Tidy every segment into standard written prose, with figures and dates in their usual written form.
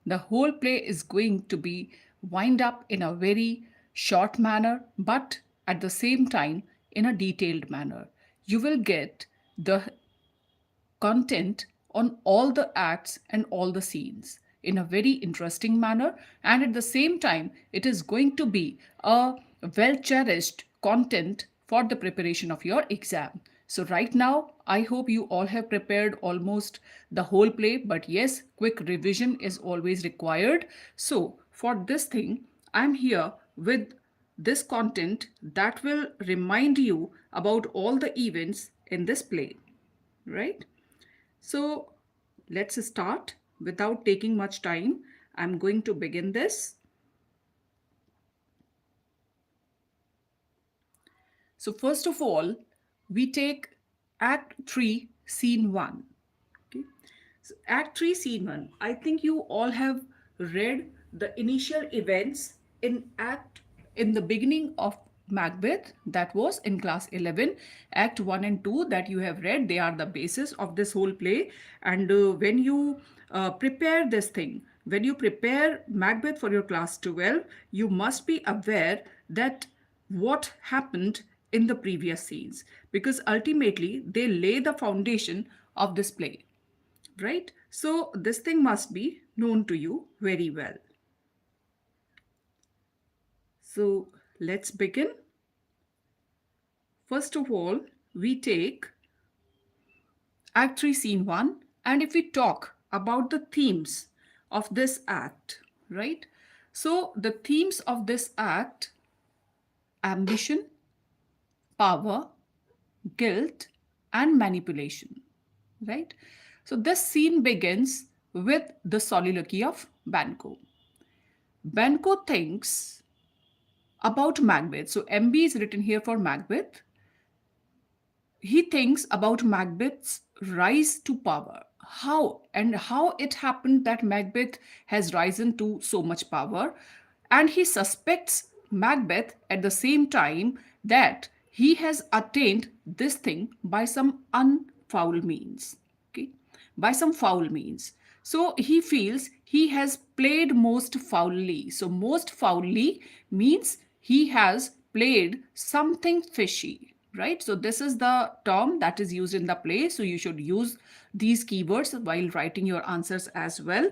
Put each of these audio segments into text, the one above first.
The whole play is going to be wind up in a very short manner, but at the same time in a detailed manner. You will get the content on all the acts and all the scenes in a very interesting manner, and at the same time it is going to be a well cherished content for the preparation of your exam. So right now I hope you all have prepared almost the whole play, but yes, quick revision is always required. So for this thing I'm here with this content that will remind you about all the events in this play, right? So let's start without taking much time. I'm going to begin this. So first of all, we take Act 3, Scene 1. Okay. So Act 3, Scene 1. I think you all have read the initial events in the beginning of Macbeth, that was in class 11. Act 1 and 2 that you have read, they are the basis of this whole play. And when you prepare this thing, when you prepare Macbeth for your class 12, you must be aware that what happened in the previous scenes, because ultimately they lay the foundation of this play, right? So this thing must be known to you very well. So let's begin. First of all, we take Act 3, Scene 1, and if we talk about the themes of this act, right? So the themes of this act: ambition, power, guilt, and manipulation, right? So this scene begins with the soliloquy of Banquo. Banquo thinks about Macbeth. So MB is written here for Macbeth. He thinks about Macbeth's rise to power. How it happened that Macbeth has risen to so much power. And he suspects Macbeth at the same time that he has attained this thing by some unfoul means. Okay? By some foul means. So he feels he has played most foully. So most foully means he has played something fishy, right? So this is the term that is used in the play. So you should use these keywords while writing your answers as well.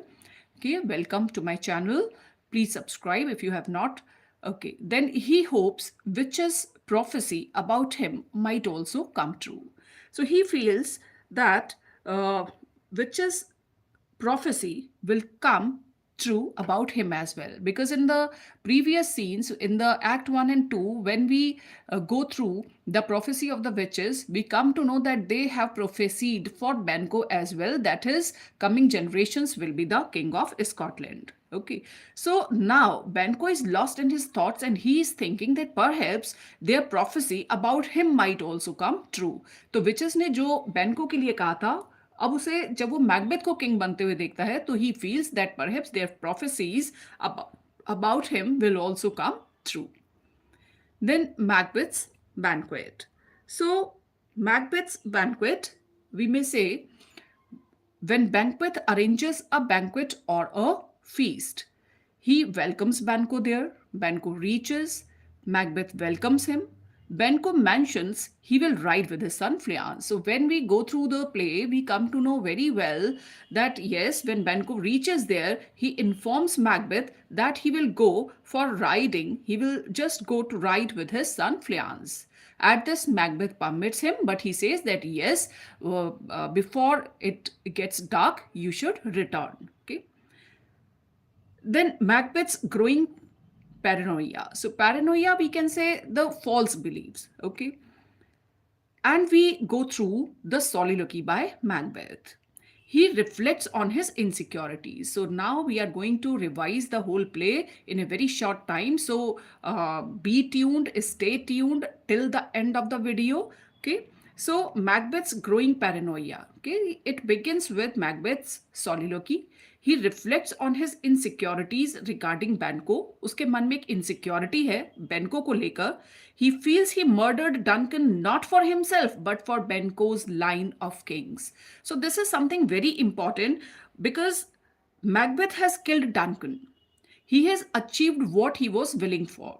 Okay, welcome to my channel. Please subscribe if you have not. Okay, then he hopes witch's prophecy about him might also come true. So he feels that witch's prophecy will come true about him as well, because in the previous scenes in the act 1 and 2, when we go through the prophecy of the witches, we come to know that they have prophesied for Banquo as well, that his coming generations will be the king of Scotland. Okay, so now Banquo is lost in his thoughts and he is thinking that perhaps their prophecy about him might also come true. तो witches ने जो Banquo के लिए कहा था, अब उसे जब वो मैकबेथ को किंग बनते हुए देखता है तो he feels that perhaps there prophecies about him will also come true. Then Macbeth's banquet. So Macbeth's banquet, we may say, when Macbeth arranges a banquet or a feast, he welcomes Banquo there. Banquo reaches, Macbeth welcomes him. Banquo mentions he will ride with his son Fleance. So when we go through the play, we come to know very well that yes, when Banquo reaches there, he informs Macbeth that he will go for riding. He will just go to ride with his son Fleance. At this, Macbeth permits him, but he says that yes, before it gets dark, you should return. Okay. Then Macbeth's growing paranoia. So paranoia, we can say the false beliefs. Okay. And we go through the soliloquy by Macbeth. He reflects on his insecurities. So now we are going to revise the whole play in a very short time. So be tuned, stay tuned till the end of the video. Okay. So Macbeth's growing paranoia. Okay. It begins with Macbeth's soliloquy. He reflects on his insecurities regarding Banquo. उसके मन में एक insecurity है Banquo को लेकर. He feels he murdered Duncan not for himself but for Banquo's line of kings. So this is something very important, because Macbeth has killed Duncan. He has achieved what he was willing for.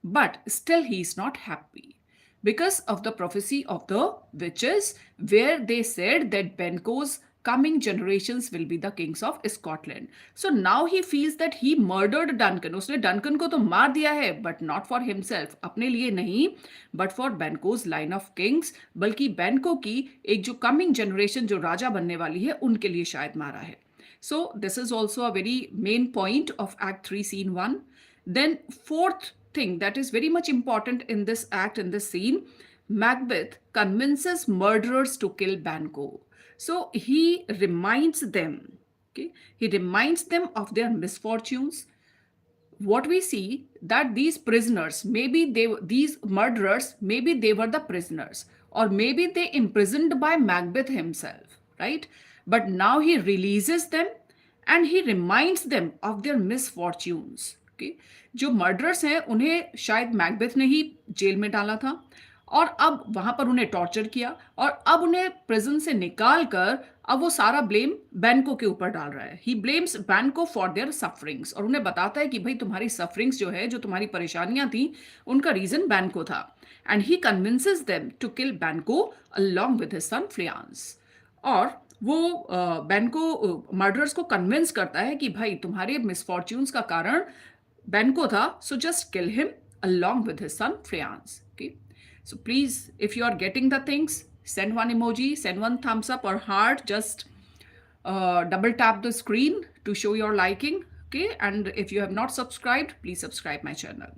But still, he is not happy because of the prophecy of the witches, where they said that Benco's coming generations will be the kings of Scotland. So now he feels that he murdered Duncan. उसने Duncan को तो मार दिया है, but not for himself, अपने लिए नहीं, but for Benco's line of kings, बल्कि Benco की एक जो coming generation जो राजा बनने वाली है उनके लिए शायद मारा है. So this is also a very main point of Act 3, Scene 1. Then fourth thing that is very much important in this act, in this scene, Macbeth convinces murderers to kill Banquo. So he reminds them, okay, he reminds them of their misfortunes. What we see that these prisoners, these murderers, maybe they were the prisoners, or maybe they imprisoned by Macbeth himself, right? But now he releases them and he reminds them of their misfortunes. Okay? जो murderers हैं उन्हें शायद Macbeth ने ही jail में डाला था और अब वहां पर उन्हें टॉर्चर किया और अब उन्हें प्रिजन से निकाल कर अब वो सारा ब्लेम बैंको के ऊपर डाल रहा है. ही ब्लेम्स बैंको फॉर देयर सफरिंग्स और उन्हें बताता है कि भाई तुम्हारी सफरिंग्स जो है, जो तुम्हारी परेशानियां थी, उनका रीजन बैंको था. And he convinces them to kill Banquo along with his son Fleance. और वो बैंको मर्डरर्स को कन्विंस करता है कि भाई तुम्हारे मिसफॉर्च्यून्स का कारण बैंको था, so just kill him along with his son Frians. Okay, so please, if you are getting the things, send one emoji, send one thumbs up or heart, just double tap the screen to show your liking. Okay, and if you have not subscribed, please subscribe my channel.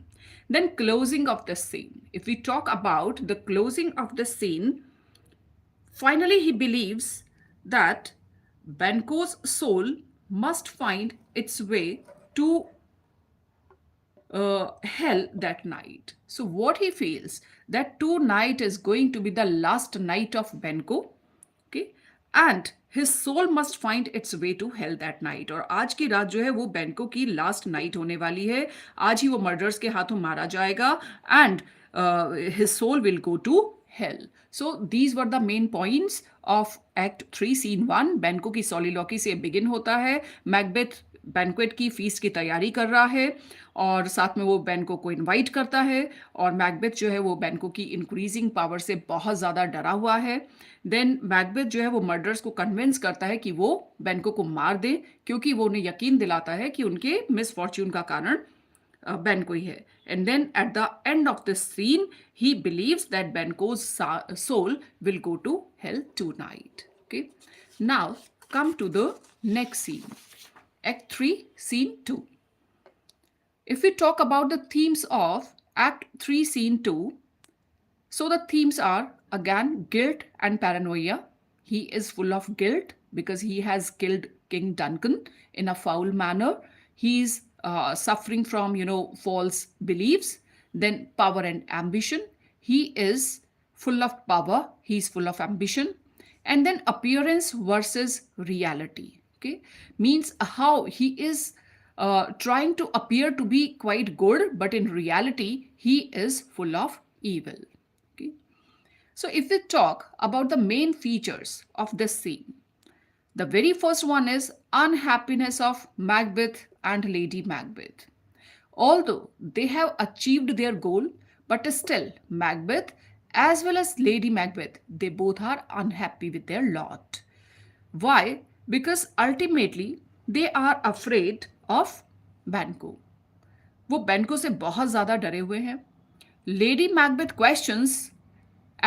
Then closing of the scene. If we talk about the closing of the scene, finally he believes that Banco's soul must find its way to hell that night. So what he feels that tonight is going to be the last night of Benko, okay, and his soul must find its way to hell that night. और आज की रात जो है वो बैंको की last night होने वाली है. आज ही वो मर्डर्स के हाथों मारा जाएगा and his soul will go to hell. So these were the main points of Act 3 Scene 1. बैंको की सॉलिलॉकी से बिगिन होता है. मैकबेथ बैंक्वेट की फीस्ट की तैयारी कर रहा है और साथ में वो बैंको को इनवाइट करता है और मैकबेथ जो है वो बैंको की इंक्रीजिंग पावर से बहुत ज़्यादा डरा हुआ है. देन मैकबेथ जो है वो मर्डर्स को कन्विंस करता है कि वो बैंको को मार दे क्योंकि वो उन्हें यकीन दिलाता है कि उनके मिसफॉर्च्यून का कारण बैंको ही है. And then at the end of this scene he believes that Banquo's soul will go to hell tonight. Okay, now come to the next scene. Act 3, Scene 2. If we talk about the themes of Act 3, Scene 2, so the themes are again guilt and paranoia. He is full of guilt because he has killed King Duncan in a foul manner. He is suffering from, false beliefs. Then power and ambition. He is full of power. He is full of ambition. And then appearance versus reality. Okay, means how he is trying to appear to be quite good, but in reality he is full of evil. Okay, so if we talk about the main features of this scene, the very first one is unhappiness of Macbeth and Lady Macbeth. Although they have achieved their goal, but still Macbeth as well as Lady Macbeth, they both are unhappy with their lot. Why? Because ultimately they are afraid of Banco. वो बैंको से बहुत ज़्यादा डरे हुए हैं. Lady Macbeth questions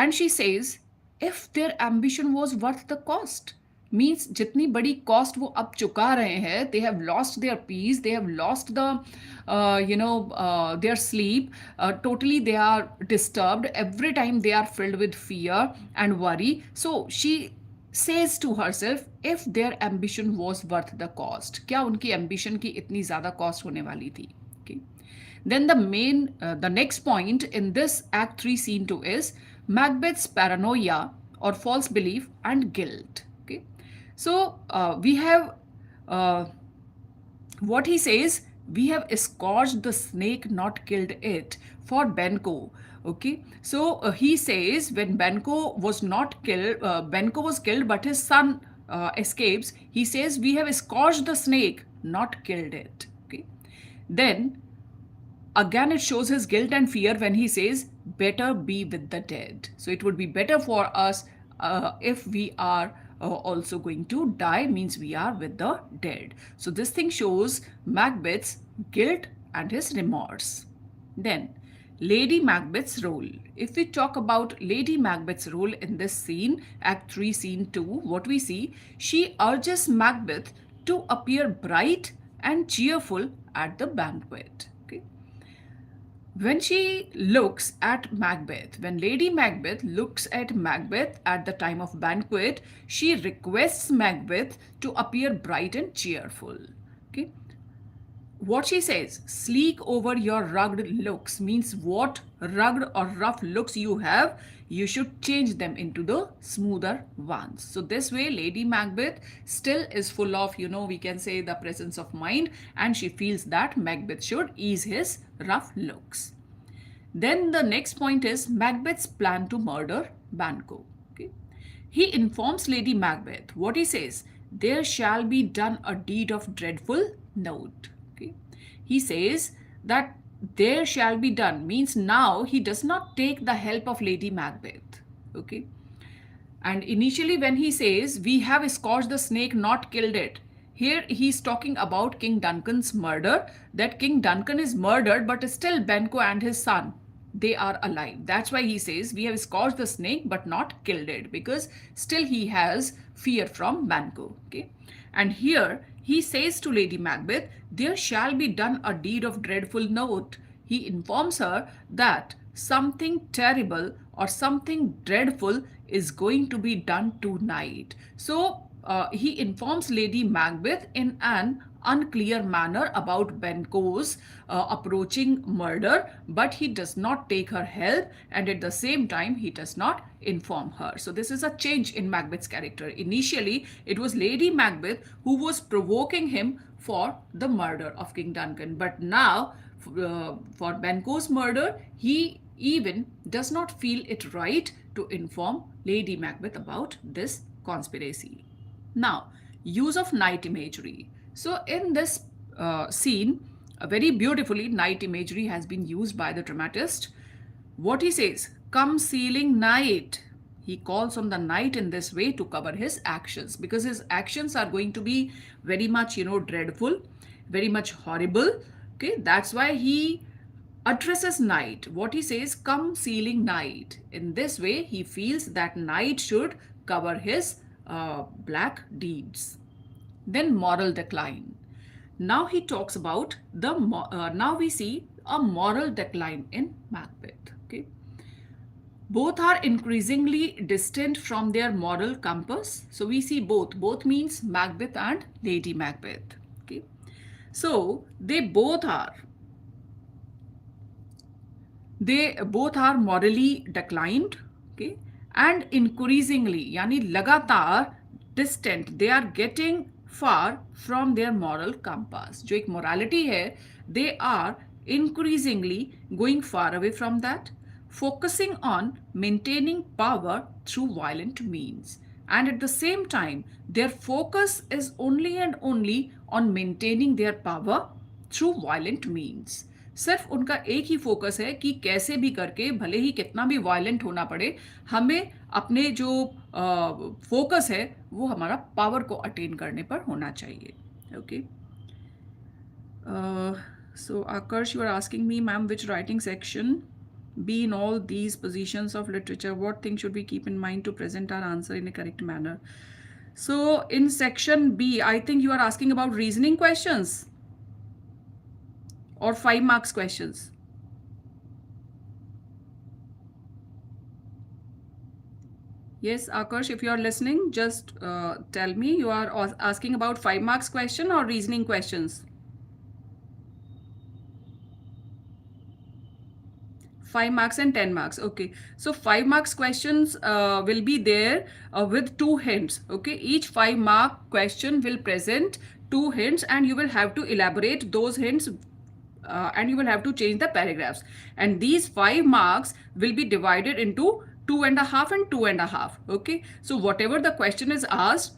and she says if their ambition was worth the cost. Means जितनी बड़ी कॉस्ट वो अब चुका रहे हैं, they have lost their peace, they have lost the their sleep, totally they are disturbed, every time they are filled with fear and worry. So she says to herself if their ambition was worth the cost. क्या उनकी ambition की इतनी ज़्यादा cost होने वाली थी. Okay. Then the next point in this Act 3 Scene 2 is Macbeth's paranoia or false belief and guilt. Okay. So we have what he says, we have scourged the snake, not killed it, for Banco. Okay, so he says when Banco was not killed, Banco was killed, but his son escapes, he says, "We have scourged the snake, not killed it." Okay. Then again, it shows his guilt and fear when he says, "Better be with the dead." So it would be better for us if we are also going to die, means we are with the dead. So this thing shows Macbeth's guilt and his remorse. Then, Lady Macbeth's role. If we talk about Lady Macbeth's role in this scene, Act 3, Scene 2, what we see, she urges Macbeth to appear bright and cheerful at the banquet. Okay. When Lady Macbeth looks at Macbeth at the time of banquet, she requests Macbeth to appear bright and cheerful. Okay. What she says, "Sleek over your rugged looks," means what rugged or rough looks you have, you should change them into the smoother ones. So this way, Lady Macbeth still is full of, we can say, the presence of mind, and she feels that Macbeth should ease his rough looks. Then the next point is Macbeth's plan to murder Banquo. Okay. He informs Lady Macbeth. What he says, "There shall be done a deed of dreadful note." Okay. He says that "there shall be done" means now he does not take the help of Lady Macbeth. Okay. And initially, when he says, "We have scourged the snake, not killed it," here he's talking about King Duncan's murder, that King Duncan is murdered, but still Banquo and his son, they are alive. That's why he says, "We have scourged the snake, but not killed it," because still he has fear from Banquo. Okay. And here he says to Lady Macbeth, "There shall be done a deed of dreadful note." He informs her that something terrible or something dreadful is going to be done tonight. So he informs Lady Macbeth in an unclear manner about Banquo's approaching murder, but he does not take her help, and at the same time he does not inform her. So this is a change in Macbeth's character. Initially, it was Lady Macbeth who was provoking him for the murder of King Duncan, but now for Banquo's murder, he even does not feel it right to inform Lady Macbeth about this conspiracy. Now, use of night imagery. So in this scene, very beautifully, night imagery has been used by the dramatist. What he says, "Come sealing night." He calls on the night in this way to cover his actions, because his actions are going to be very much, dreadful, very much horrible. Okay, that's why he addresses night. What he says, "Come sealing night." In this way, he feels that night should cover his black deeds. Then moral decline. Now he talks about now we see a moral decline in Macbeth. Okay. Both are increasingly distant from their moral compass. So we see both. Both means Macbeth and Lady Macbeth. Okay. So they both are morally declined. Okay. And increasingly, yani लगातार distant, they are getting far from their moral compass. जो एक morality है, they are increasingly going far away from that, focusing on maintaining power through violent means. And at the same time, their focus is only and only on maintaining their power through violent means. सिर्फ उनका एक ही focus है कि कैसे भी करके, भले ही कितना भी वायलेंट होना पड़े, हमें अपने जो फोकस है वो हमारा पावर को अटेन करने पर होना चाहिए. Okay. So Akarsh, you are asking me, ma'am, which writing section be in all these positions of literature? What things should we keep in mind to present our answer in a correct manner? So in section B, I think you are asking about reasoning questions or 5 marks questions. Yes, Akash, if you are listening, just tell me, you are asking about 5 marks question or reasoning questions? 5 marks and 10 marks. Okay. So 5 marks questions will be there with 2 hints. Okay. Each 5 mark question will present 2 hints, and you will have to elaborate those hints and you will have to change the paragraphs. And these 5 marks will be divided into 2.5 and 2.5. Okay. So whatever the question is asked,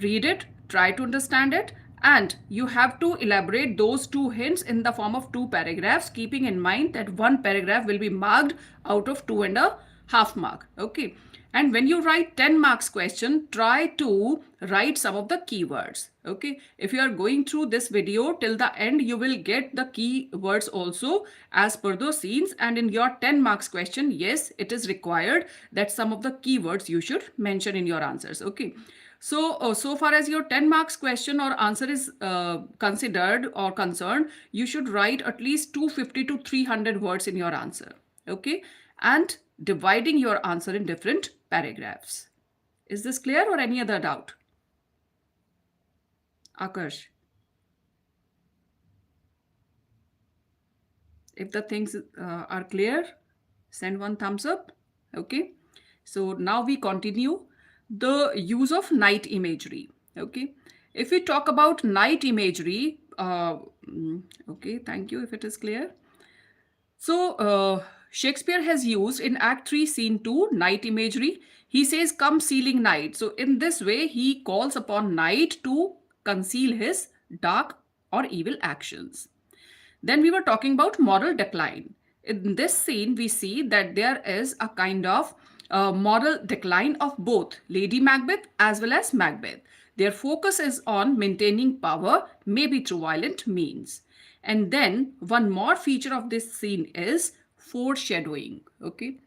read it, try to understand it, and you have to elaborate those two hints in the form of two paragraphs, keeping in mind that one paragraph will be marked out of 2.5 mark. Okay. And when you write 10 marks question, try to write some of the keywords. Okay. If you are going through this video till the end, you will get the keywords also as per those scenes. And in your 10 marks question, yes, it is required that some of the keywords you should mention in your answers. Okay. So far as your 10 marks question or answer is considered or concerned, you should write at least 250 to 300 words in your answer. Okay. And dividing your answer in different paragraphs. Is this clear or any other doubt? Akash. If the things are clear, send one thumbs up. Okay. So now we continue the use of night imagery. Okay. If we talk about night imagery, okay, thank you if it is clear. So Shakespeare has used in Act 3, Scene 2, night imagery. He says, come sealing night. So in this way, he calls upon night to conceal his dark or evil actions. Then we were talking about moral decline. In this scene, we see that there is a kind of moral decline of both Lady Macbeth as well as Macbeth. Their focus is on maintaining power, maybe through violent means. And then one more feature of this scene is foreshadowing. Okay.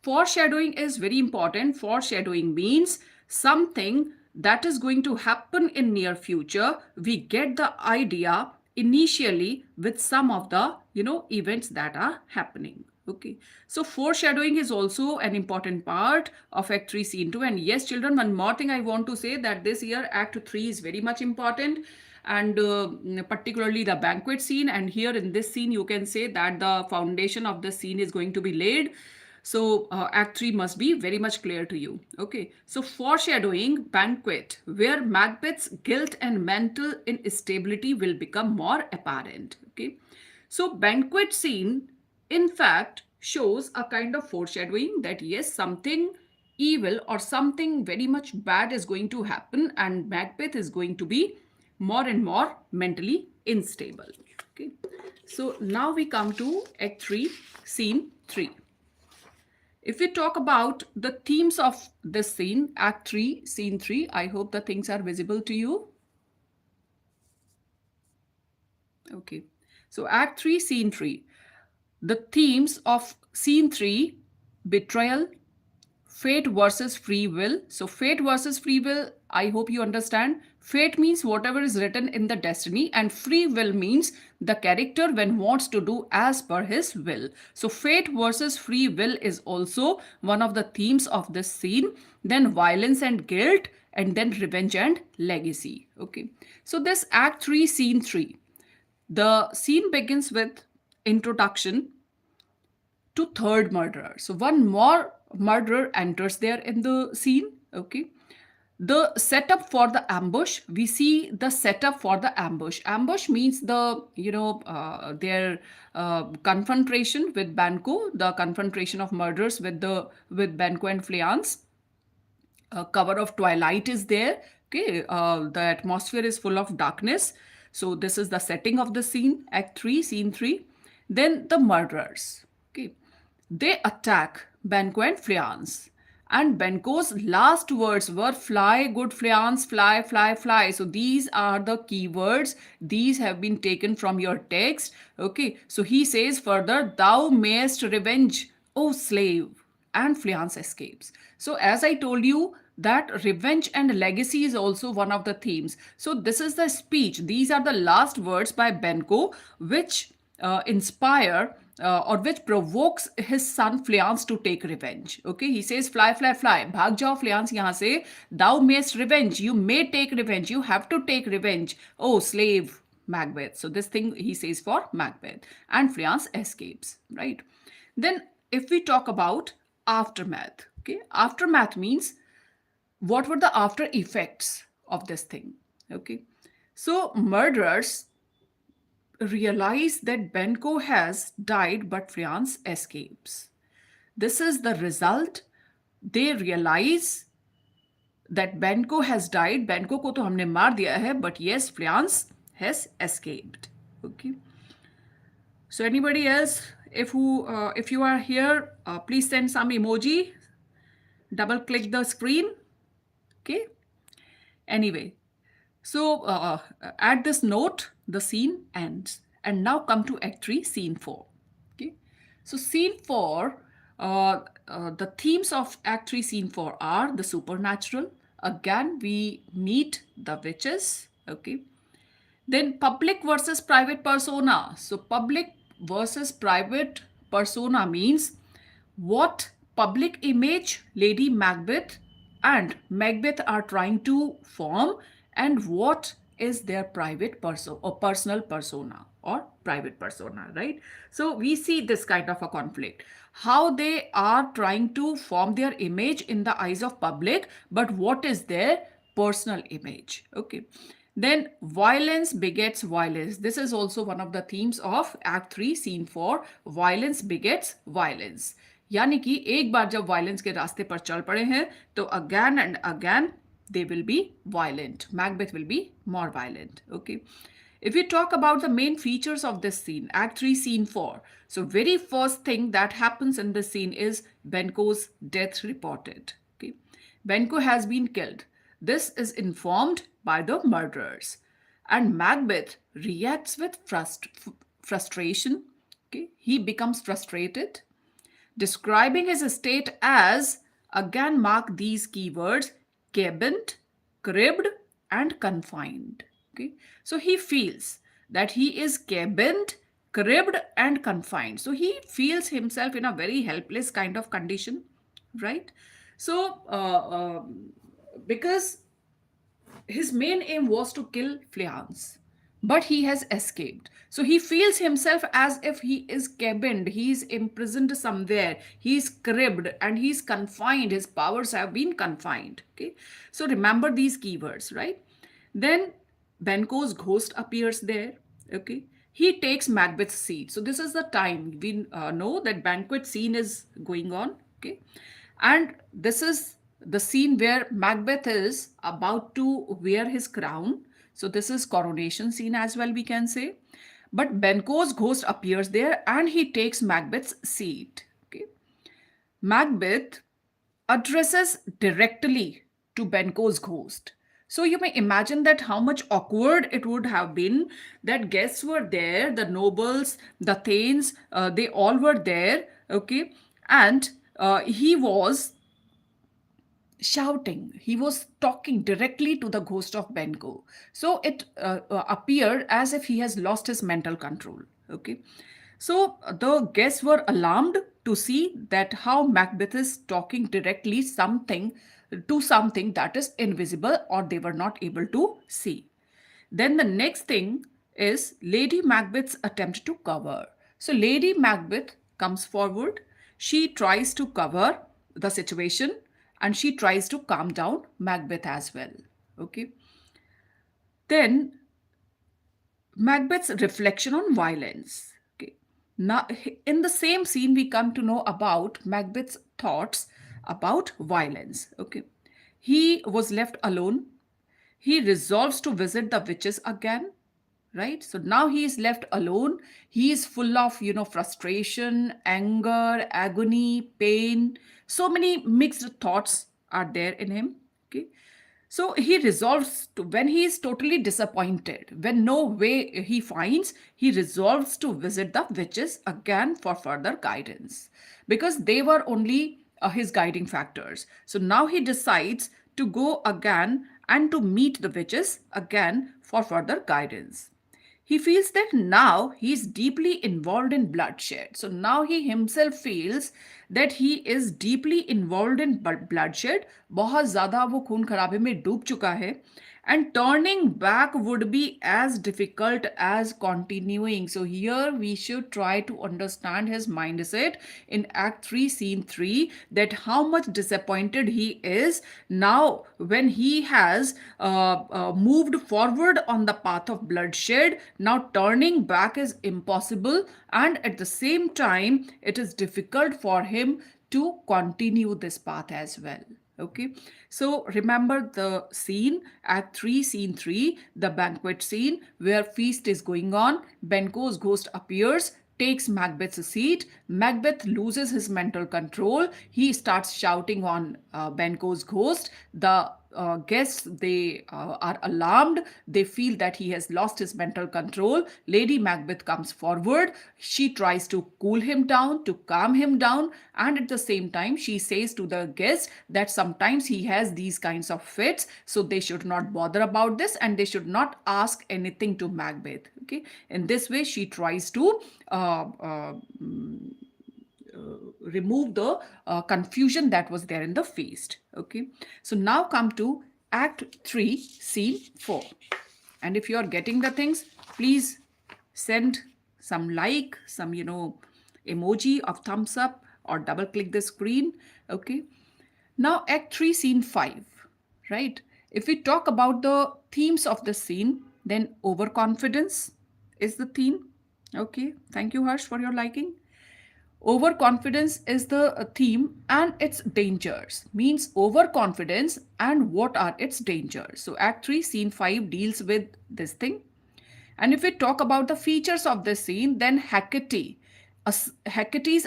Foreshadowing is very important. Foreshadowing means something that is going to happen in near future. We get the idea initially with some of the events that are happening. Okay, so foreshadowing is also an important part of Act 3 Scene 2. And yes, children, one more thing I want to say, that this year Act 3 is very much important, and particularly the banquet scene. And here in this scene you can say that the foundation of the scene is going to be laid. So Act 3 must be very much clear to you. Okay. So foreshadowing, banquet, where Macbeth's guilt and mental instability will become more apparent. Okay. So banquet scene, in fact, shows a kind of foreshadowing that yes, something evil or something very much bad is going to happen, and Macbeth is going to be more and more mentally unstable. Okay. So now we come to Act 3, Scene 3. If we talk about the themes of this scene, Act 3, Scene 3, I hope the things are visible to you. Okay. So Act 3, Scene 3. The themes of Scene 3, betrayal, fate versus free will. So fate versus free will, I hope you understand. Fate means whatever is written in the destiny, and free will means the character when wants to do as per his will. So fate versus free will is also one of the themes of this scene. Then violence and guilt, and then revenge and legacy. Okay. So this Act 3, Scene 3. The scene begins with introduction to third murderer. So one more murderer enters there in the scene. Okay. The setup for the ambush, we see the setup for the ambush. Ambush means the their confrontation with Banquo, the confrontation of murderers with Banquo and Fleance. Cover of twilight is there. Okay, the atmosphere is full of darkness. So this is the setting of the scene, Act 3, Scene 3. Then the murderers. Okay, they attack Banquo and Fleance. And Banquo's last words were, fly, good Fleance, fly, fly, fly. So these are the keywords. These have been taken from your text. Okay, so he says further, thou mayest revenge, O slave. And Fleance escapes. So as I told you, that revenge and legacy is also one of the themes. So this is the speech. These are the last words by Banquo, which inspire or which provokes his son Fleance to take revenge. Okay, he says, fly, fly, fly. Bhag jao Fleance yahan se. Thou mayest revenge. You may take revenge. You have to take revenge. Oh, slave Macbeth. So this thing he says for Macbeth. And Fleance escapes, right? Then if we talk about aftermath. Okay, aftermath means what were the after effects of this thing. Okay, so murderers realize that Banquo has died, but Fleance escapes. This is the result. They realize that Benko has died. Benko को तो हमने मार दिया है, but yes, Fleance has escaped. Okay. So anybody else, if you are here, please send some emoji. Double click the screen. Okay. Anyway, so at this note, the scene ends. And now come to Act 3, Scene 4. Okay. So Scene 4, the themes of Act 3, Scene 4 are the supernatural. Again, we meet the witches. Okay. Then public versus private persona. So public versus private persona means what public image Lady Macbeth and Macbeth are trying to form, and what is their private person or personal persona or private persona, right? So we see this kind of a conflict. How they are trying to form their image in the eyes of public, but what is their personal image? Okay. Then violence begets violence. This is also one of the themes of Act 3, Scene 4. Violence begets violence. यानी कि एक बार जब violence के रास्ते पर चल पड़े हैं तो again and again they will be violent. Macbeth will be more violent. Okay. If we talk about the main features of this scene, Act 3, Scene 4. So very first thing that happens in this scene is Benko's death reported. Okay. Benko has been killed. This is informed by the murderers. And Macbeth reacts with frustration. Okay. He becomes frustrated, describing his state as, again mark these keywords, cabined, cribbed, and confined. Okay. So he feels that he is cabined, cribbed, and confined. So he feels himself in a very helpless kind of condition, right? So, because his main aim was to kill Fleance, but he has escaped. So he feels himself as if he is cabined, he is imprisoned somewhere, he is cribbed, and he is confined. His powers have been confined. Okay. So remember these keywords, right? Then Benko's ghost appears there. Okay. He takes Macbeth's seat. So this is the time we know that banquet scene is going on. Okay. And this is the scene where Macbeth is about to wear his crown. So this is coronation scene as well, we can say. But Benko's ghost appears there and he takes Macbeth's seat. Okay. Macbeth addresses directly to Benko's ghost. So you may imagine that how much awkward it would have been that guests were there, the nobles, the thanes, they all were there, okay? And he was shouting. He was talking directly to the ghost of Benko. So it appeared as if he has lost his mental control. Okay. So the guests were alarmed to see that how Macbeth is talking directly something to something that is invisible or they were not able to see. Then the next thing is Lady Macbeth's attempt to cover. So Lady Macbeth comes forward. She tries to cover the situation and she tries to calm down Macbeth as well. Okay. Then Macbeth's reflection on violence. Okay. Now, in the same scene, we come to know about Macbeth's thoughts about violence. Okay. He was left alone. He resolves to visit the witches again, right? So now he is left alone. He is full of, frustration, anger, agony, pain. So many mixed thoughts are there in him. Okay. So he resolves to, when he is totally disappointed, when no way he finds, he resolves to visit the witches again for further guidance because they were only his guiding factors. So now he decides to go again and to meet the witches again for further guidance. He feels that now he is deeply involved in bloodshed. So now he himself feels that he is deeply involved in bloodshed. बहुत ज़्यादा वो खून खराबे में डूब चुका है. And turning back would be as difficult as continuing. So here we should try to understand his mindset in Act 3, Scene 3, that how much disappointed he is now when he has moved forward on the path of bloodshed. Now turning back is impossible, and at the same time it is difficult for him to continue this path as well. Okay, so remember the scene, Act 3, Scene 3, the banquet scene where feast is going on. Banquo's ghost appears, takes Macbeth's seat. Macbeth loses his mental control. He starts shouting on Banquo's ghost. The guests, they are alarmed. They feel that he has lost his mental control. Lady Macbeth comes forward. She tries to cool him down, to calm him down, and at the same time she says to the guests that sometimes he has these kinds of fits, so they should not bother about this and they should not ask anything to Macbeth. Okay, in this way she tries to uh, uh, remove the confusion that was there in the feast. Okay, so now come to Act 3, Scene 4. And if you are getting the things, please send some like, some, emoji of thumbs up or double click the screen. Okay, now Act 3, Scene 5, right? If we talk about the themes of the scene, then overconfidence is the theme. Okay, thank you, Harsh, for your liking. Overconfidence is the theme and its dangers. Means overconfidence and what are its dangers. So, Act 3, Scene 5 deals with this thing. And if we talk about the features of this scene, then Hecate's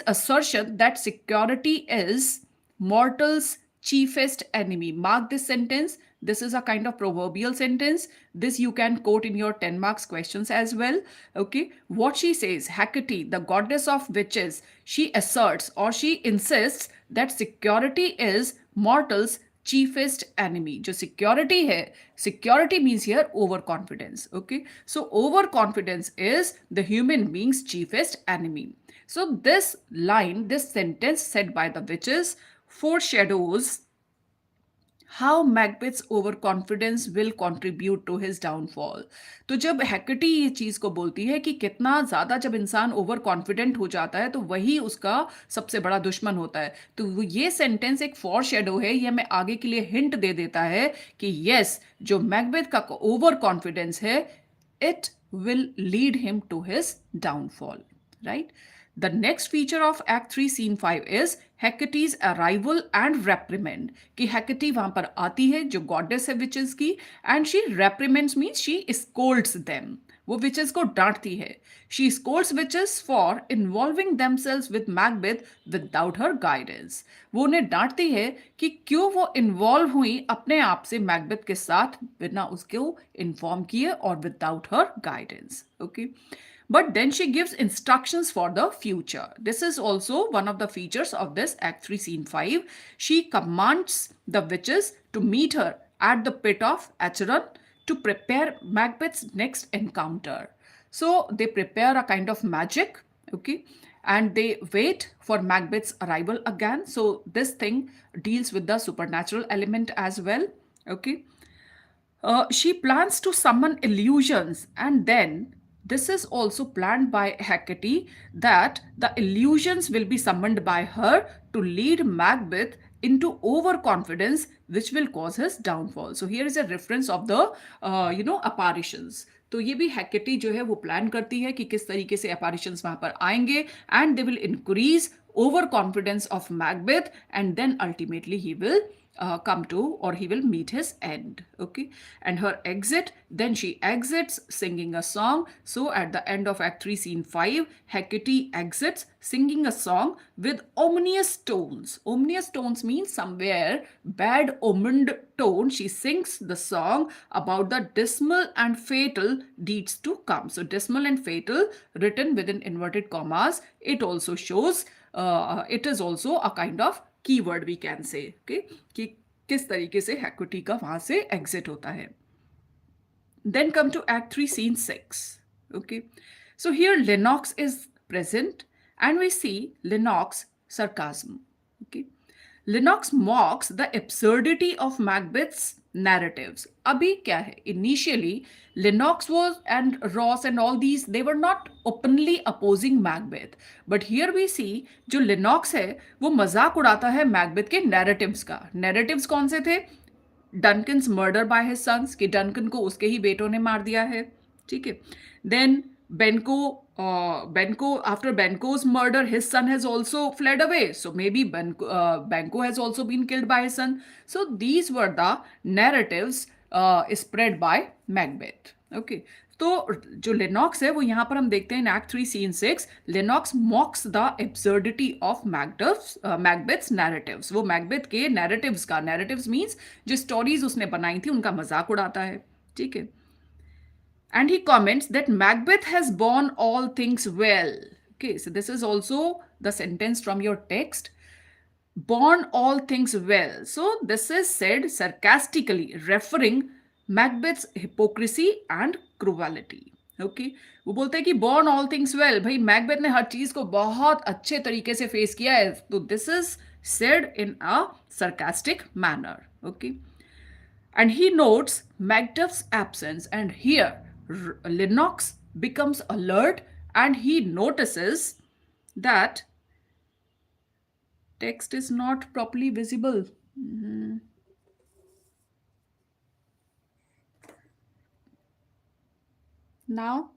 assertion that security is mortal's chiefest enemy. Mark this sentence. This is a kind of proverbial sentence. This you can quote in your 10 marks questions as well. Okay. What she says, Hecate, the goddess of witches, she asserts or she insists that security is mortal's chiefest enemy. जो security है, security means here overconfidence. Okay, so overconfidence is the human being's chiefest enemy. So this line, this sentence said by the witches foreshadows how Macbeth's overconfidence will contribute to his downfall. तो जब Hecate ये चीज को बोलती है कि कितना ज्यादा जब इंसान ओवर कॉन्फिडेंट हो जाता है तो वही उसका सबसे बड़ा दुश्मन होता है, तो ये सेंटेंस एक फॉर शेडो है, ये हमें आगे के लिए हिंट दे देता है कि यस, जो मैकबेथ का ओवर कॉन्फिडेंस है, it will lead him to his downfall, right? The next feature of Act 3, Scene 5 is Hecate's arrival and reprimand. कि Hecate वहां पर आती है, जो goddess है witches की, and she reprimands means she scolds them. वो witches को डांटती है. She scolds witches for involving themselves with Macbeth without her guidance. वो उन्हें डांटती है कि क्यों वो इन्वॉल्व हुई अपने आप से मैकबेथ के साथ बिना उसको इन्फॉर्म किए और without her guidance. Okay. But then she gives instructions for the future. This is also one of the features of this Act 3, Scene 5. She commands the witches to meet her at the pit of Acheron to prepare Macbeth's next encounter. So they prepare a kind of magic, okay, and they wait for Macbeth's arrival again. So this thing deals with the supernatural element as well, okay. She plans to summon illusions, and then this is also planned by Hecate that the illusions will be summoned by her to lead Macbeth into overconfidence, which will cause his downfall. So here is a reference of the apparitions. तो ये भी हैकेटी जो है वो plan करती है कि किस तरीके से apparitions वहां पर आएंगे, and they will increase overconfidence of Macbeth, and then ultimately he will come to, or he will meet his end. Okay, and her exit, then she exits singing a song. So at the end of Act 3, Scene 5, Hecate exits singing a song with ominous tones. Ominous tones means somewhere bad omened tone. She sings the song about the dismal and fatal deeds to come. So dismal and fatal written within inverted commas. It also shows it is also a kind of keyword we can say, okay, कि किस तरीके से हेक्विटी का वहां से exit होता है. Then come to Act 3, Scene 6. Okay, so here Lennox is present and we see Lennox sarcasm. Okay, Lennox mocks the absurdity of Macbeth's narratives. अभी क्या है? Initially, Lennox was and Ross and all these, they were not openly opposing Macbeth. But here we see जो Lennox है वो मजाक उड़ाता है Macbeth के narratives का. Narratives कौन से थे? Duncan's murder by his sons, कि Duncan को उसके ही बेटों ने मार दिया है. ठीक है. Then After Benko's murder, his son has also fled away. So maybe Benko has also been killed by his son. So these were the narratives spread by Macbeth. Okay. तो जो लेनॉक्स है वो यहाँ पर हम देखते हैं in act 3 scene 6 Lennox mocks the absurdity of Macbeth's narratives वो मैकबेथ के नैरेटिव्स मींस जो स्टोरीज उसने बनाई थी उनका मजाक उड़ाता है ठीक है and he comments that Macbeth has borne all things well. Okay, so this is also the sentence from your text. Borne all things well. So this is said sarcastically, referring Macbeth's hypocrisy and cruelty. Okay, वो बोलते हैं कि born all things well. भाई Macbeth ने हर चीज को बहुत अच्छे तरीके से फेस किया है. तो this is said in a sarcastic manner. Okay. And he notes Macduff's absence, and here Lennox becomes alert and he notices that text is not properly visible. Now,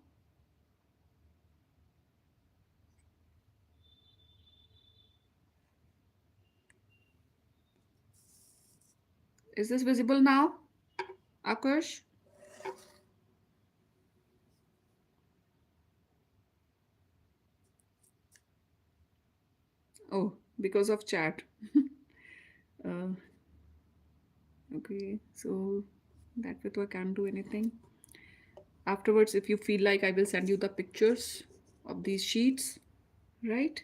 is this visible now, Akush? Oh, because of chat. uh, okay, so that way I can't do anything. Afterwards, if you feel like, I will send you the pictures of these sheets, right?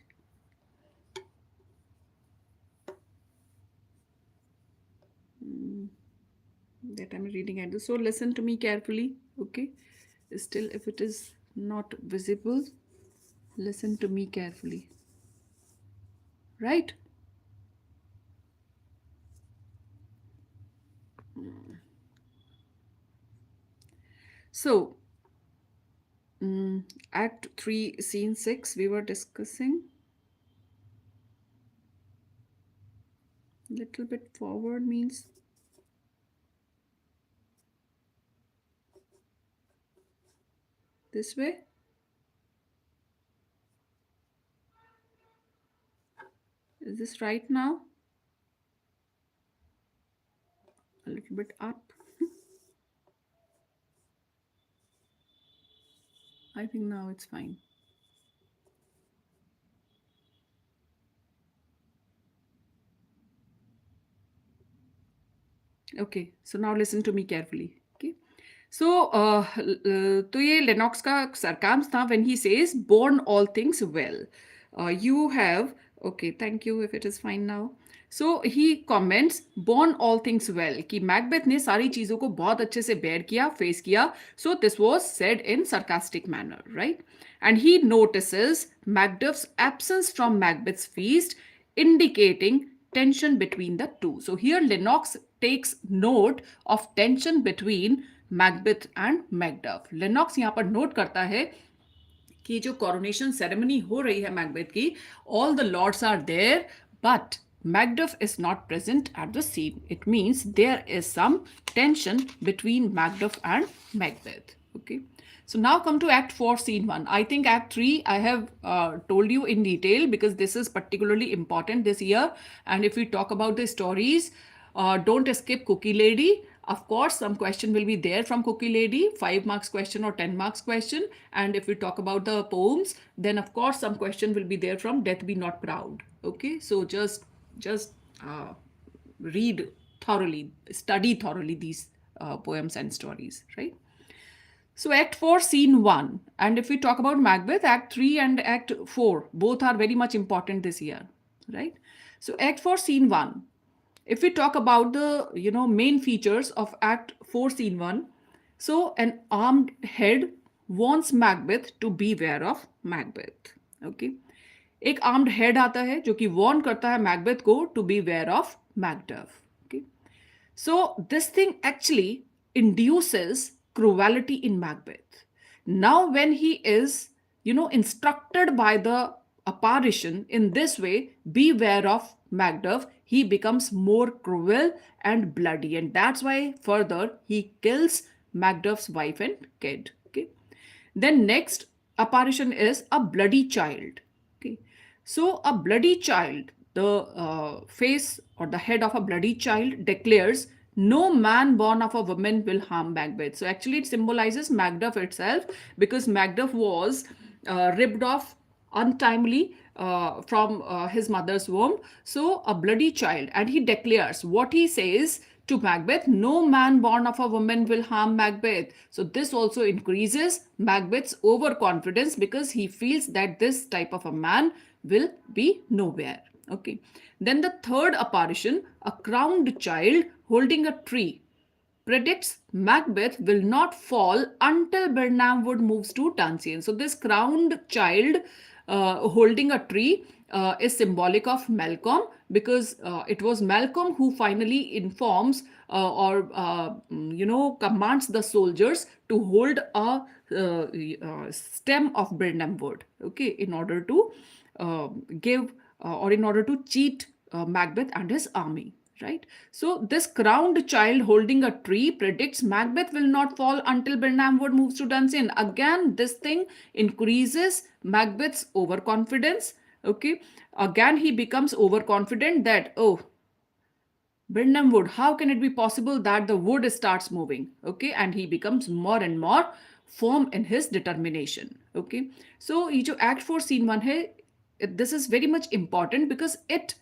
That I'm reading at this. So listen to me carefully, okay? Still, if it is not visible, listen to me carefully, right? So, Act 3, Scene 6, we were discussing. Little bit forward means this way. Is this right now? A little bit up. I think now it's fine. Okay, so now listen to me carefully. Okay, so तो ये Lennox का सरकाम्स था when he says born all things well. You have okay, thank you if it is fine now. So he comments born all things well कि Macbeth ने सारी चीजों को बहुत अच्छे से बेयर किया फेस किया. So this was said in sarcastic manner, right? And he notices Macduff's absence from Macbeth's feast, indicating tension between the two. So here Lennox takes note of tension between Macbeth and Macduff. Lennox यहाँ पर note करता है कि जो coronation ceremony हो रही है Macbeth की, all the lords are there, but Macduff is not present at the scene. It means there is some tension between Macduff and Macbeth. Okay. So now come to Act 4, Scene 1. I think Act 3 I have told you in detail because this is particularly important this year. And if we talk about the stories, don't skip Cookie Lady. Of course, some question will be there from Cookie Lady, 5 marks question or 10 marks question. And if we talk about the poems, then of course some question will be there from Death Be Not Proud. Okay, so just read thoroughly, study thoroughly these poems and stories, right? So Act 4, Scene 1. And if we talk about Macbeth, Act 3 and Act 4, both are very much important this year, right? So Act 4, Scene 1. If we talk about the, main features of Act 4, Scene 1, so an armed head wants Macbeth to beware of Macbeth. Okay. एक armed head आता है जो कि warn करता है Macbeth को to be aware of Macduff. Okay, so this thing actually induces cruelty in Macbeth. Now, when he is, instructed by the apparition in this way, beware of Macduff, he becomes more cruel and bloody, and that's why further he kills Macduff's wife and kid. Okay. Then next, apparition is a bloody child. Okay, so a bloody child, the face or the head of a bloody child declares, no man born of a woman will harm Macbeth. So actually it symbolizes Macduff itself, because Macduff was ripped off untimely from his mother's womb. So, a bloody child. And he declares what he says to Macbeth, no man born of a woman will harm Macbeth. So, this also increases Macbeth's overconfidence, because he feels that this type of a man will be nowhere. Okay. Then the third apparition, a crowned child holding a tree, predicts Macbeth will not fall until Birnam Wood moves to Dunsinane. So this crowned child holding a tree is symbolic of Malcolm, because it was Malcolm who finally informs or commands the soldiers to hold a stem of Birnam Wood, okay, in order to give or in order to cheat Macbeth and his army, right? So this crowned child holding a tree predicts Macbeth will not fall until Birnam Wood moves to Dunsinane. Again, this thing increases Macbeth's overconfidence. Okay, again he becomes overconfident that, oh, Birnam Wood, how can it be possible that the wood starts moving? Okay, and he becomes more and more firm in his determination. Okay, so ये जो Act 4 Scene 1 है, this is very much important because it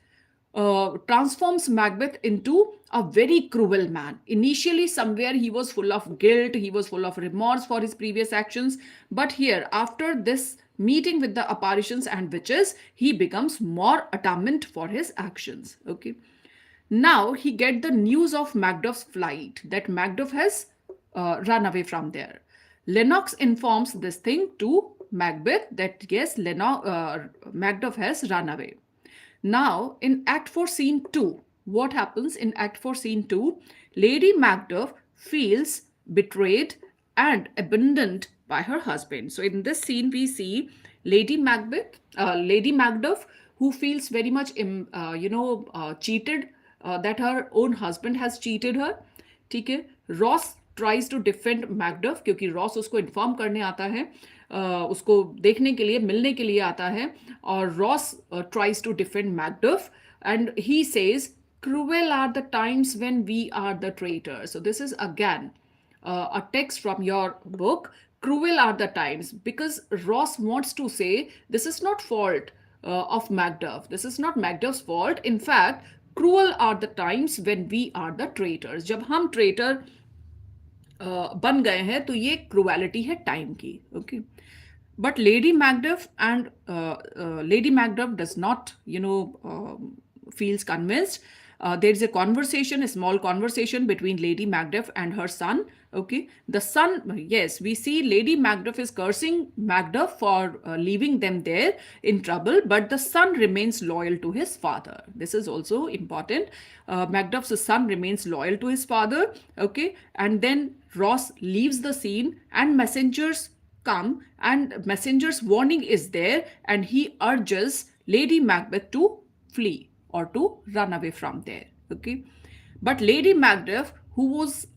transforms Macbeth into a very cruel man. Initially, somewhere he was full of guilt, he was full of remorse for his previous actions, but here, after this meeting with the apparitions and witches, he becomes more adamant for his actions. Okay, now he get the news of Macduff's flight, that Macduff has run away from there. Lennox informs this thing to Macbeth that yes, Macduff has run away. Now, in Act 4, Scene 2, what happens in Act 4, Scene 2? Lady Macduff feels betrayed and abandoned by her husband. So, in this scene, we see Lady Macduff, who feels very much, cheated, that her own husband has cheated her. ठीक है, Ross tries to defend Macduff, क्योंकि Ross उसको inform करने आता है, उसको देखने के लिए, मिलने के लिए आता है, और Ross tries to defend Macduff and he says, cruel are the times when we are the traitors. So this is again a text from your book. Cruel are the times, because Ross wants to say this is not fault of Macduff, this is not Macduff's fault. In fact, cruel are the times when we are the traitors. जब हम traitor बन गए हैं तो ये cruelty है time की. Okay, but Lady Macduff and Lady Macduff does not, feels convinced. There is a conversation, a small conversation between Lady Macduff and her son. Okay, the son, yes, we see Lady Macduff is cursing Macduff for leaving them there in trouble, but the son remains loyal to his father. This is also important. Macduff's son remains loyal to his father. Okay, and then Ross leaves the scene and messengers come, and messenger's warning is there, and he urges Lady Macbeth to flee or to run away from there. Okay, but Lady Macduff, who was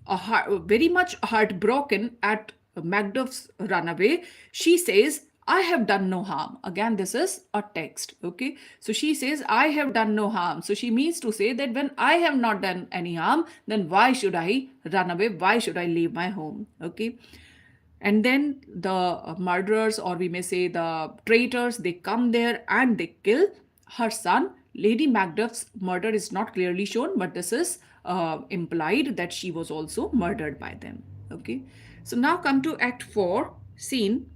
very much heartbroken at Macduff's runaway, she says, I have done no harm. Again, this is a text. Okay, so she says, I have done no harm. So she means to say that when I have not done any harm, then why should I run away? Why should I leave my home? Okay, and then the murderers, or we may say the traitors, they come there and they kill her son. Lady Macduff's murder is not clearly shown, but this is implied that she was also murdered by them. Okay, so now come to Act 4, Scene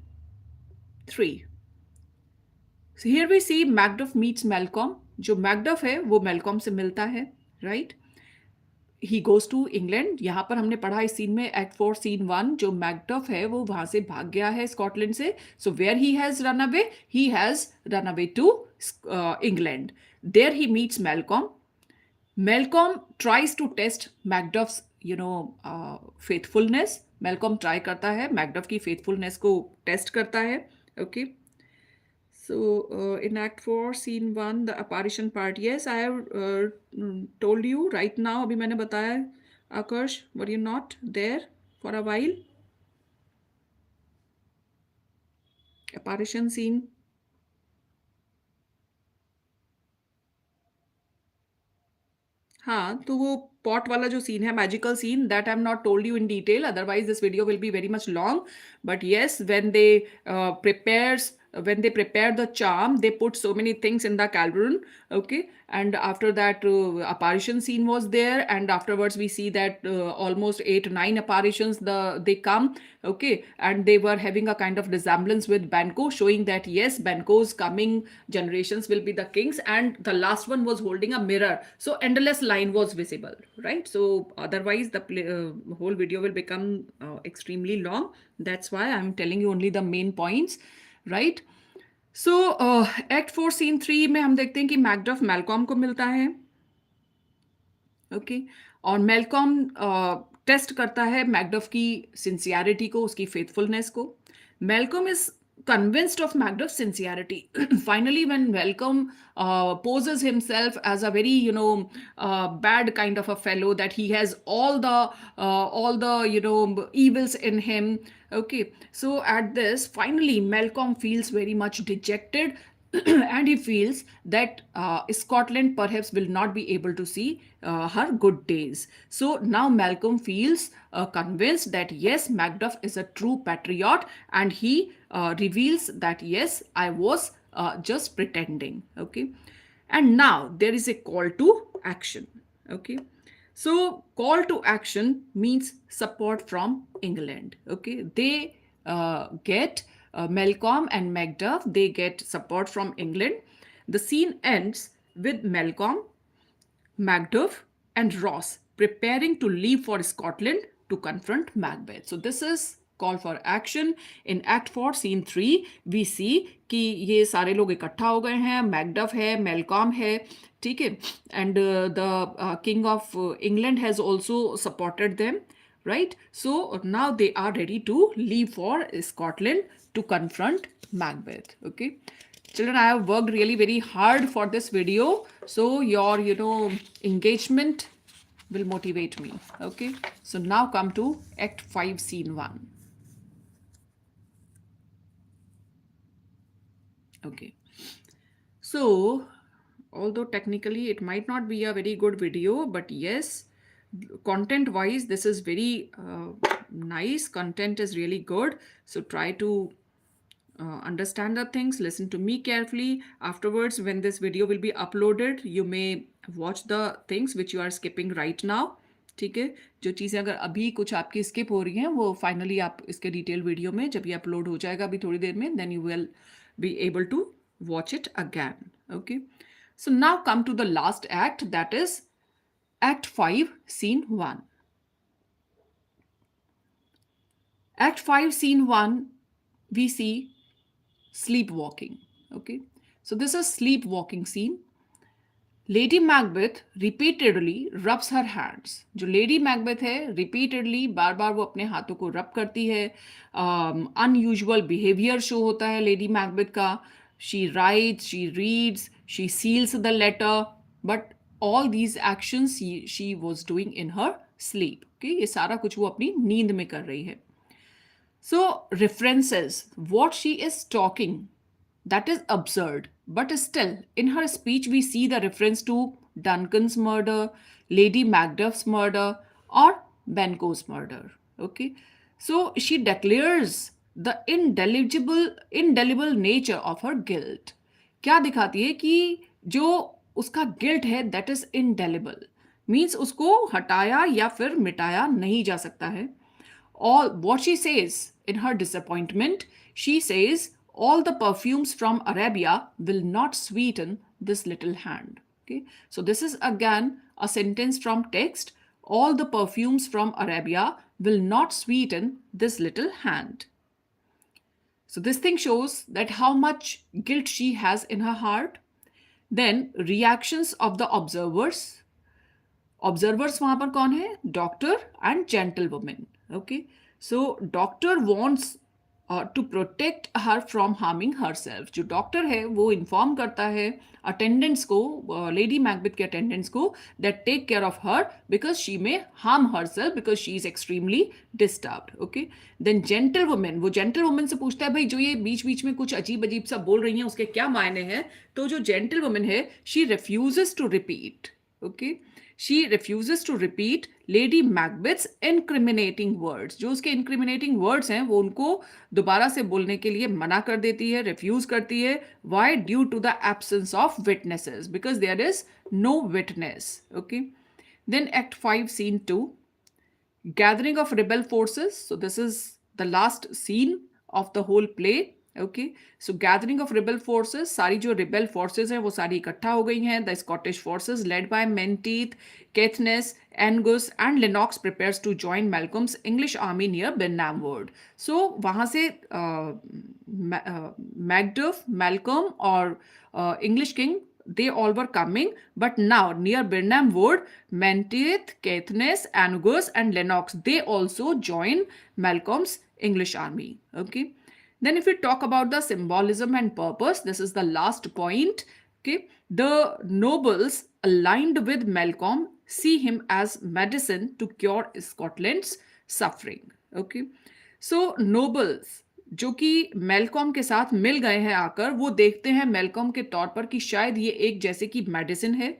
3. So here we see Macduff meets Malcolm. जो Macduff है वो Malcolm से मिलता है, right? He goes to England. यहाँ पर हमने पढ़ा इस सीन में, एक्ट 4 सीन 1, जो मैकडफ है वो वहां से भाग गया है स्कॉटलैंड से. So where he has run away to England. There he meets Malcolm. Malcolm tries to test Macduff's faithfulness. Malcolm try करता है मैकडफ की फेथफुलनेस को टेस्ट करता है. Okay, so in Act 4, Scene 1, the apparition part. Yes, I have told you right now. अभी मैंने बताया. Akash, were you not there for a while? apparition scene. हाँ, तो वो पॉट वाला जो सीन है, magical scene, that I am not told you in detail, otherwise this video will be very much long. But yes, prepares when they prepare the charm, they put so many things in the cauldron. Okay, and after that, apparition scene was there, and afterwards we see that almost 8 9 apparitions they come. Okay, and they were having a kind of resemblance with Banco, showing that yes, Banco's coming generations will be the kings, and the last one was holding a mirror, so endless line was visible, right? So otherwise the whole video will become extremely long. That's why I'm telling you only the main points, right? So act 4 scene 3 में हम देखते हैं कि Macduff Malcolm को मिलता है. Okay, और Malcolm test करता है मैकडफ की सिंसियरिटी को, उसकी फेथफुलनेस को. Malcolm is convinced of Macduff's sincerity. Finally, when Malcolm poses himself as a very, bad kind of a fellow, that he has all the evils in him. Okay, so at this, finally, Malcolm feels very much dejected, and he feels that Scotland perhaps will not be able to see her good days. So now Malcolm feels convinced that yes, Macduff is a true patriot, and he reveals that yes, I was just pretending. Okay, and now there is a call to action. Okay, so call to action means support from England. Okay, they get Malcolm and Macduff, they get support from England. The scene ends with Malcolm, Macduff, and Ross preparing to leave for Scotland to confront Macbeth. So this is call for action. In Act 4, Scene 3, we see कि ये सारे लोग इकट्ठा हो गए हैं. Macduff है, Malcolm है, ठीक है, and the king of England has also supported them, right? So now they are ready to leave for Scotland to confront Macbeth. Okay, children, I have worked really very hard for this video, so your engagement will motivate me. Okay, so now come to Act 5, Scene 1. Okay, so although technically it might not be a very good video, but yes, content wise this is very nice. Content is really good, so try to understand the things, listen to me carefully. Afterwards, when this video will be uploaded, you may watch the things which you are skipping right now. ठीक है, जो चीज़ें अगर अभी कुछ आपकी skip हो रही हैं, वो फाइनली आप इसके डिटेल वीडियो में जब ये अपलोड हो जाएगा अभी थोड़ी देर में, then you will be able to watch it again. Okay, so now come to the last act, that is Act 5, Scene 1. Act 5, Scene 1, we see sleepwalking. Okay, so this is sleepwalking scene. Lady Macbeth repeatedly rubs her hands. जो lady Macbeth है, repeatedly बार बार वो अपने हाथों को रब करती है. Unusual behaviour show होता है लेडी मैकबेथ का. She writes, she reads, she seals the letter, but all these actions she was doing in her sleep. Okay, ये सारा कुछ वो अपनी नींद में कर रही है. So references what she is talking, that is absurd, but still in her speech we see the reference to Duncan's murder, Lady Macduff's murder, or Banquo's murder. Okay, so she declares the indelible nature of her guilt. क्या दिखाती है कि जो उसका guilt है that is indelible, means उसको हटाया या फिर मिटाया नहीं जा सकता है. All what she says in her disappointment, she says all the perfumes from Arabia will not sweeten this little hand. Okay, so this is again a sentence from text. All the perfumes from Arabia will not sweeten this little hand. So this thing shows that how much guilt she has in her heart. Then reactions of the observers. Observers वहां पर कौन है? Doctor and gentlewoman. Okay, so doctor wants to protect her from harming herself. जो doctor है वो inform करता है attendants को, लेडी मैकबेथ के अटेंडेंट्स को, that take care of her because she may harm herself because she is extremely disturbed. Okay, then gentle women, वो gentle women से पूछता है भाई जो ये बीच बीच में कुछ अजीब अजीब सा बोल रही हैं उसके क्या मायने हैं। तो जो जेंटल वुमेन है she refuses to repeat. Okay, she refuses to repeat lady Macbeth's incriminating words। जो उसके incriminating words हैं वो उनको दोबारा से बोलने के लिए मना कर देती है, रिफ्यूज करती है। why? Due to the absence of witnesses, because there is no witness। okay, then act 5 scene 2, gathering of rebel forces। So this is the last scene of the whole play। Okay, so gathering of rebel forces, सारी जो rebel forces हैं वो सारी इकट्ठा हो गई हैं। The Scottish forces led by Menteith, Caithness, Angus and Lennox prepares to join Malcolm's English army near Birnam wood. So वहाँ से मैकडफ, मेलकम और English king, they all were coming, but now near Birnam Wood, Menteith, Caithness, Angus and Lennox, they also join Malcolm's English army। Okay, then if we talk about the symbolism and purpose, this is the last point। Okay, the nobles aligned with Malcolm see him as medicine to cure Scotland's suffering। Okay, so nobles जो कि Malcolm के साथ मिल गए हैं आकर, वो देखते हैं मेलकॉम के तौर पर कि शायद ये एक जैसे कि मेडिसिन है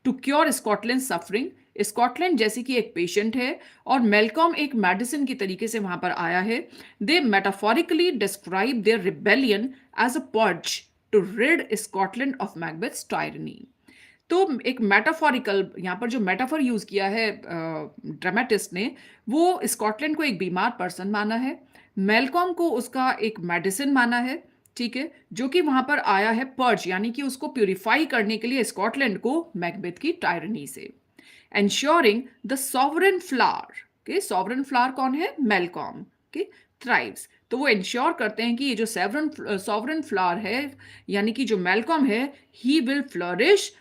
to cure Scotland suffering. Scotland जैसे कि एक पेशेंट है और मेलकॉम एक मेडिसिन की तरीके से वहां पर आया है। They metaphorically describe their rebellion as a purge to rid Scotland of Macbeth's tyranny. तो एक मेटाफोरिकल, यहाँ पर जो मेटाफोर यूज किया है ड्रामेटिस्ट ने, वो स्कॉटलैंड को एक बीमार पर्सन माना है, मेलकॉम को उसका एक मेडिसिन माना है। ठीक है, जो कि वहां पर आया है पर्ज, यानी कि उसको प्यूरिफाई करने के लिए स्कॉटलैंड को मैकबेथ की टायरनी से। एंश्योरिंग द सॉवरेन फ्लावर, के सॉवरेन फ्लावर कौन है? मेलकॉम के थ्राइव्स। तो वो इंश्योर करते हैं कि ये जो सॉवरेन फ्लावर है यानी कि जो मेलकॉम है, he will flourish,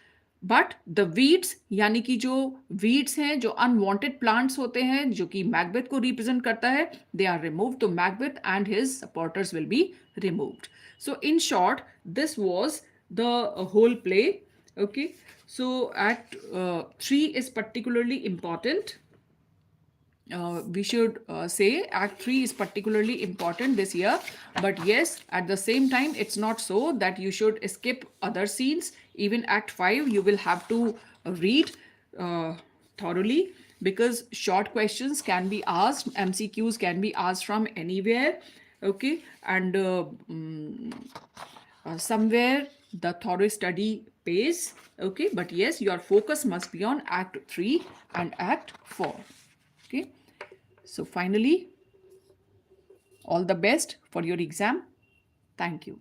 but the weeds, यानी कि जो वीड्स हैं, जो अनवांटेड प्लांट्स होते हैं जो कि मैकबेथ को रिप्रेजेंट करता है, दे आर रिमूव्ड। तो Macbeth and his supporters will be removed. So in short this was the whole play. Okay, so act 3 is particularly important। We should say act 3 is particularly important this year, but yes, at the same time it's not so that you should skip other scenes. Even act 5 you will have to read thoroughly, because short questions can be asked, MCQs can be asked from anywhere। Okay, and somewhere the thorough study pays। Okay, but yes, your focus must be on act 3 and act 4। Okay, so finally, all the best for your exam। Thank you।